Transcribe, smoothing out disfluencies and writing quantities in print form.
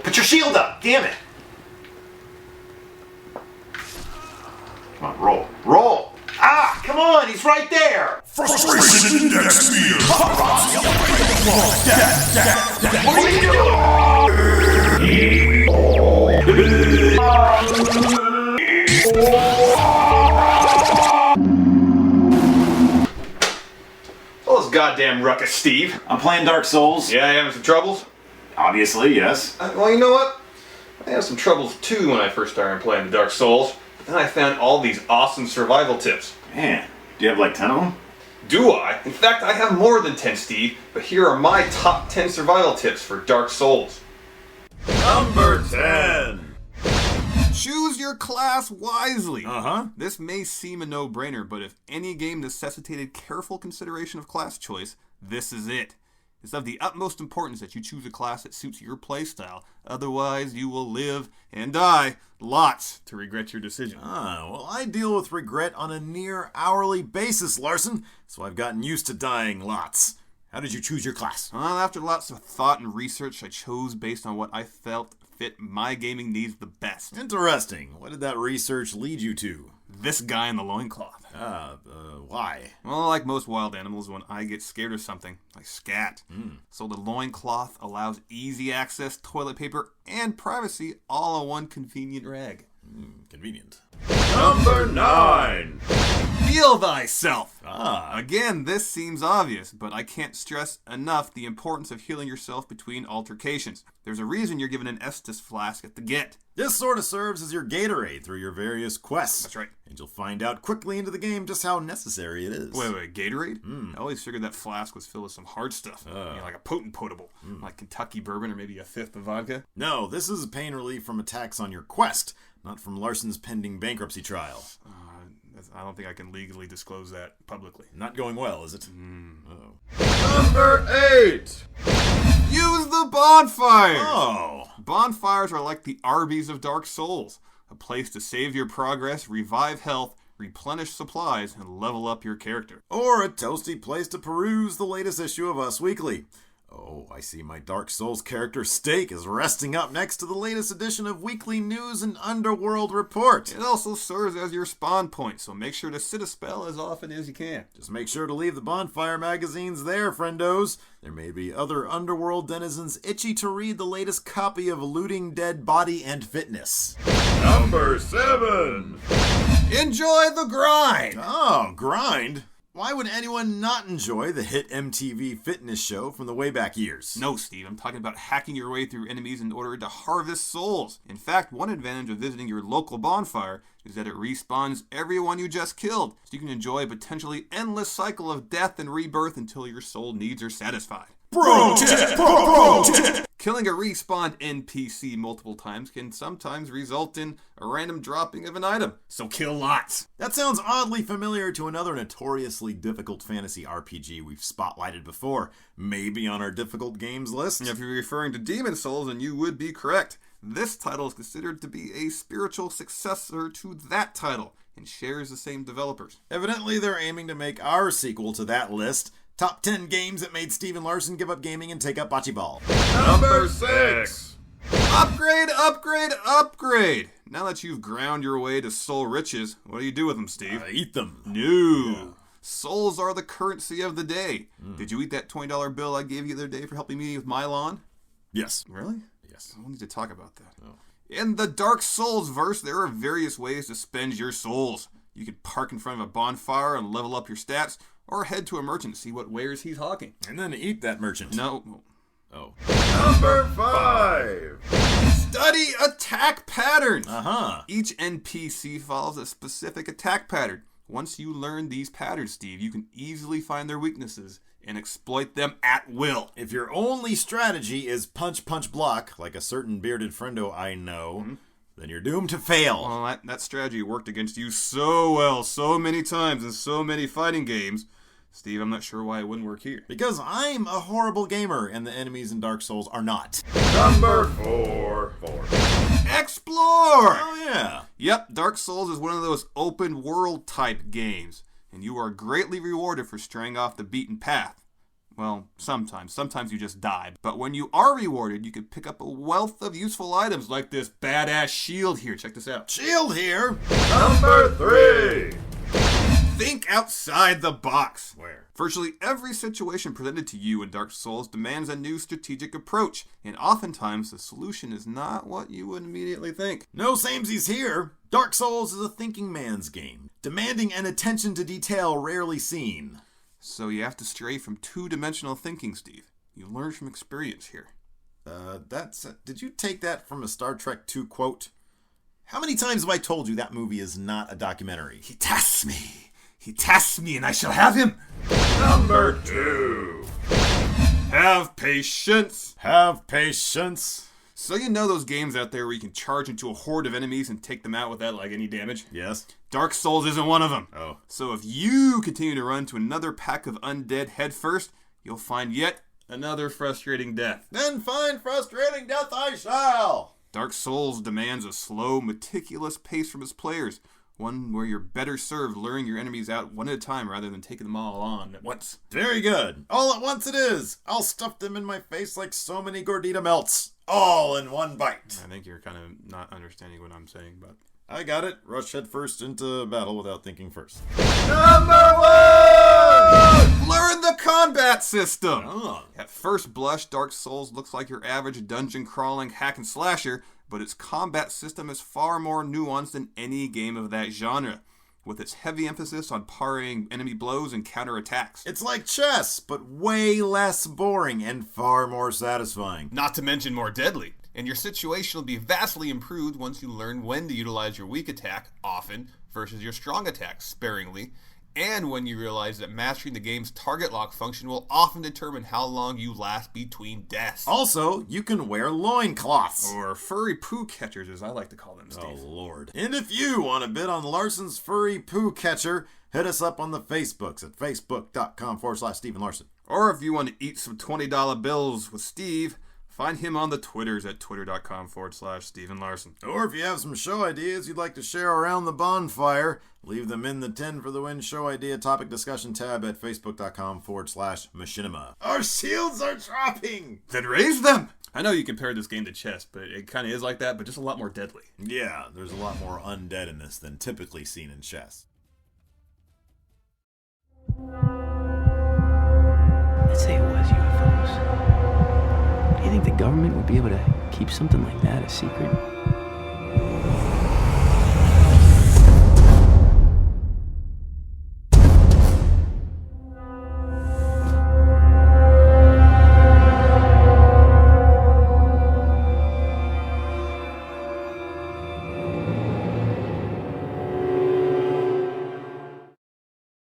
Put your shield up! Damn it! Come on, roll. Roll! Ah! Come on! He's right there! Frustration index meter! What are you Well, this goddamn ruckus, Steve. I'm playing Dark Souls. Yeah, you having some troubles? Obviously, yes. Well, you know what? I had some troubles too when I first started playing the Dark Souls. Then I found all these awesome survival tips. Man, do you have like 10 of them? Do I? In fact, I have more than 10, Steve, but here are my top 10 survival tips for Dark Souls. Number 10! Choose your class wisely. Uh-huh. This may seem a no-brainer, but if any game necessitated careful consideration of class choice, this is it. It's of the utmost importance that you choose a class that suits your playstyle. Otherwise, you will live and die lots to regret your decision. Well, I deal with regret on a near hourly basis, Larson, so I've gotten used to dying lots. How did you choose your class? Well, after lots of thought and research, I chose based on what I felt fit my gaming needs the best. Interesting. What did that research lead you to? This guy in the loincloth. Why? Well, like most wild animals, when I get scared of something, I scat. So the loincloth allows easy access, toilet paper, and privacy all in one convenient rag. Convenient. Number 9! Heal thyself! Ah. Again, this seems obvious, but I can't stress enough the importance of healing yourself between altercations. There's a reason you're given an Estus flask at the get. This sort of serves as your Gatorade through your various quests. That's right. And you'll find out quickly into the game just how necessary it is. Wait, Gatorade? I always figured that flask was filled with some hard stuff. Like a potent potable. Like Kentucky bourbon or maybe a fifth of vodka. No, this is pain relief from attacks on your quest, not from Larson's pending bankruptcy trial. I don't think I can legally disclose that publicly. Not going well, is it? Number 8! Use the bonfires! Oh. Bonfires are like the Arby's of Dark Souls. A place to save your progress, revive health, replenish supplies, and level up your character. Or a toasty place to peruse the latest issue of Us Weekly. Oh, I see my Dark Souls character Steak is resting up next to the latest edition of Weekly News and Underworld Report. It also serves as your spawn point, so make sure to sit a spell as often as you can. Just make sure to leave the bonfire magazines there, friendos. There may be other Underworld denizens itchy to read the latest copy of Looting Dead Body and Fitness. Number 7! Enjoy the grind! Oh, grind? Why would anyone not enjoy the hit MTV fitness show from the Wayback Years? No, Steve, I'm talking about hacking your way through enemies in order to harvest souls. In fact, one advantage of visiting your local bonfire is that it respawns everyone you just killed, so you can enjoy a potentially endless cycle of death and rebirth until your soul needs are satisfied. Pro tip! Killing a respawned NPC multiple times can sometimes result in a random dropping of an item, so kill lots. That sounds oddly familiar to another notoriously difficult fantasy RPG we've spotlighted before, maybe on our difficult games list. If you're referring to Demon Souls, then you would be correct. This title is considered to be a spiritual successor to that title, and shares the same developers. Evidently, they're aiming to make our sequel to that list, Top 10 Games That Made Steve and Larson Give Up Gaming and Take Up Bocce Ball. Number 6! Upgrade, upgrade, upgrade! Now that you've ground your way to soul riches, what do you do with them, Steve? Eat them. No. Yeah. Souls are the currency of the day. Did you eat that $20 bill I gave you the other day for helping me with my lawn? Yes. Really? Yes. We'll need to talk about that. Oh. In the Dark Souls verse, there are various ways to spend your souls. You could park in front of a bonfire and level up your stats, or head to a merchant to see what wares he's hawking. And then eat that merchant. No. Oh. Number 5! Study attack patterns! Uh-huh. Each NPC follows a specific attack pattern. Once you learn these patterns, Steve, you can easily find their weaknesses and exploit them at will. If your only strategy is punch, punch, block, like a certain bearded friendo I know, then you're doomed to fail. Well, that strategy worked against you so well, so many times in so many fighting games. Steve, I'm not sure why it wouldn't work here. Because I'm a horrible gamer, and the enemies in Dark Souls are not. Number 4. Explore! Oh, yeah. Yep, Dark Souls is one of those open world type games, and you are greatly rewarded for straying off the beaten path. Well, sometimes. Sometimes you just die. But when you are rewarded, you can pick up a wealth of useful items like this badass shield here. Check this out. Shield here. Number 3. Think outside the box. Where? Virtually every situation presented to you in Dark Souls demands a new strategic approach, and oftentimes the solution is not what you would immediately think. No samesies here. Dark Souls is a thinking man's game, demanding an attention to detail rarely seen. So you have to stray from two-dimensional thinking, Steve. You learn from experience here. Did you take that from a Star Trek II quote? How many times have I told you that movie is not a documentary? He tests me. He tests me, and I shall have him. Number 2. Have patience. Have patience. So you know those games out there where you can charge into a horde of enemies and take them out without any damage? Yes. Dark Souls isn't one of them. Oh. So if you continue to run to another pack of undead head first, you'll find yet another frustrating death. Then find frustrating death I shall. Dark Souls demands a slow, meticulous pace from its players. One where you're better served luring your enemies out one at a time rather than taking them all on at once. Very good. All at once it is. I'll stuff them in my face like so many gordita melts. All in one bite. I think you're kind of not understanding what I'm saying, but... I got it. Rush head first into battle without thinking first. Number 1. Learn the combat system! Oh. At first blush, Dark Souls looks like your average dungeon-crawling hack and slasher, but its combat system is far more nuanced than any game of that genre, with its heavy emphasis on parrying enemy blows and counterattacks. It's like chess, but way less boring and far more satisfying. Not to mention more deadly. And your situation will be vastly improved once you learn when to utilize your weak attack, often, versus your strong attack, sparingly, and when you realize that mastering the game's target lock function will often determine how long you last between deaths. Also, you can wear loincloths. Or furry poo catchers, as I like to call them, Steve. Oh, Lord. And if you want to bid on Larson's furry poo catcher, hit us up on the Facebooks at facebook.com/Steve and Larson. Or if you want to eat some $20 bills with Steve, find him on the Twitters at twitter.com/Steve and Larson. Or if you have some show ideas you'd like to share around the bonfire, leave them in the 10 for the win show idea topic discussion tab at facebook.com/Machinima. Our shields are dropping! Then raise them! I know you compared this game to chess, but it kind of is like that, but just a lot more deadly. Yeah, there's a lot more undead in this than typically seen in chess. Let's say it was UFOs. Do you think the government would be able to keep something like that a secret?